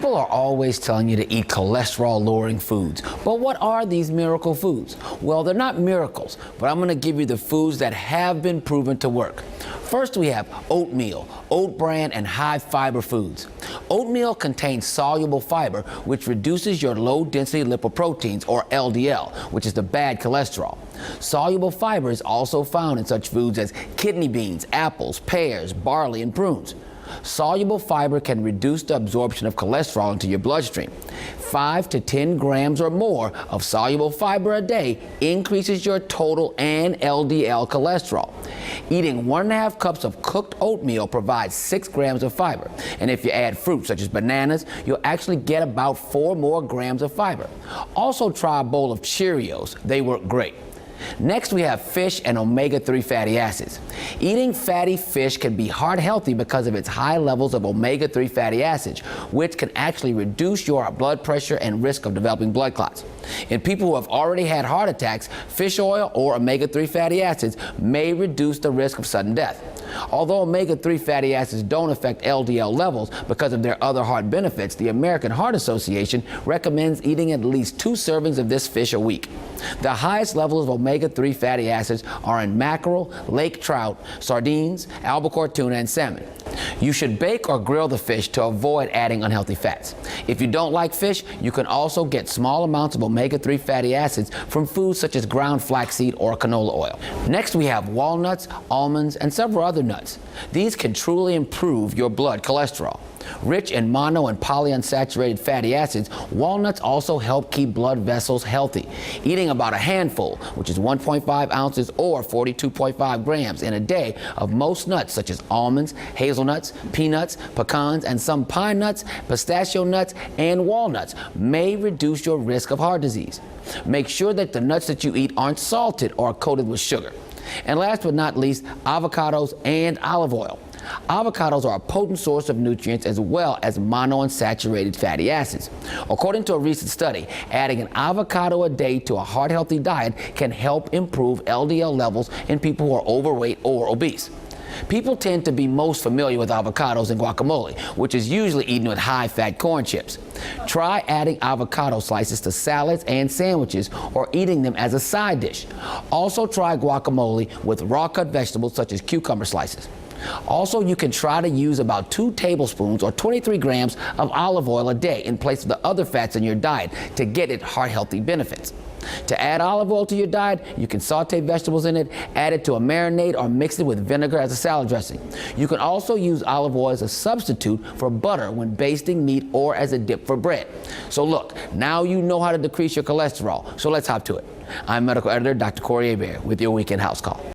People are always telling you to eat cholesterol-lowering foods. But what are these miracle foods? Well, they're not miracles, but I'm going to give you the foods that have been proven to work. First, we have oatmeal, oat bran, and high-fiber foods. Oatmeal contains soluble fiber, which reduces your low-density lipoproteins, or LDL, which is the bad cholesterol. Soluble fiber is also found in such foods as kidney beans, apples, pears, barley, and prunes. Soluble fiber can reduce the absorption of cholesterol into your bloodstream. 5 to 10 grams or more of soluble fiber a day increases your total and LDL cholesterol. Eating 1.5 cups of cooked oatmeal provides 6 grams of fiber. And if you add fruits such as bananas, you'll actually get about 4 more grams of fiber. Also try a bowl of Cheerios. They work great. Next, we have fish and omega-3 fatty acids. Eating fatty fish can be heart healthy because of its high levels of omega-3 fatty acids, which can actually reduce your blood pressure and risk of developing blood clots. In people who have already had heart attacks, fish oil or omega-3 fatty acids may reduce the risk of sudden death. Although omega-3 fatty acids don't affect LDL levels because of their other heart benefits, the American Heart Association recommends eating at least 2 servings of this fish a week. The highest levels of omega-3 fatty acids are in mackerel, lake trout, sardines, albacore tuna, and salmon. You should bake or grill the fish to avoid adding unhealthy fats. If you don't like fish, you can also get small amounts of omega-3 fatty acids from foods such as ground flaxseed or canola oil. Next, we have walnuts, almonds, and several other nuts. These can truly improve your blood cholesterol. Rich in mono and polyunsaturated fatty acids, walnuts also help keep blood vessels healthy. Eating about a handful, which is 1.5 ounces or 42.5 grams in a day of most nuts such as almonds, hazelnuts, peanuts, pecans, and some pine nuts, pistachio nuts, and walnuts may reduce your risk of heart disease. Make sure that the nuts that you eat aren't salted or coated with sugar. And last but not least, avocados and olive oil. Avocados are a potent source of nutrients as well as monounsaturated fatty acids. According to a recent study, adding an avocado a day to a heart-healthy diet can help improve LDL levels in people who are overweight or obese. People tend to be most familiar with avocados and guacamole, which is usually eaten with high-fat corn chips. Try adding avocado slices to salads and sandwiches or eating them as a side dish. Also try guacamole with raw-cut vegetables such as cucumber slices. Also, you can try to use about 2 tablespoons or 23 grams of olive oil a day in place of the other fats in your diet to get its heart-healthy benefits. To add olive oil to your diet, you can saute vegetables in it, add it to a marinade, or mix it with vinegar as a salad dressing. You can also use olive oil as a substitute for butter when basting meat or as a dip for bread. So look, now you know how to decrease your cholesterol, so let's hop to it. I'm medical editor Dr. Corey Hebert with your Weekend House Call.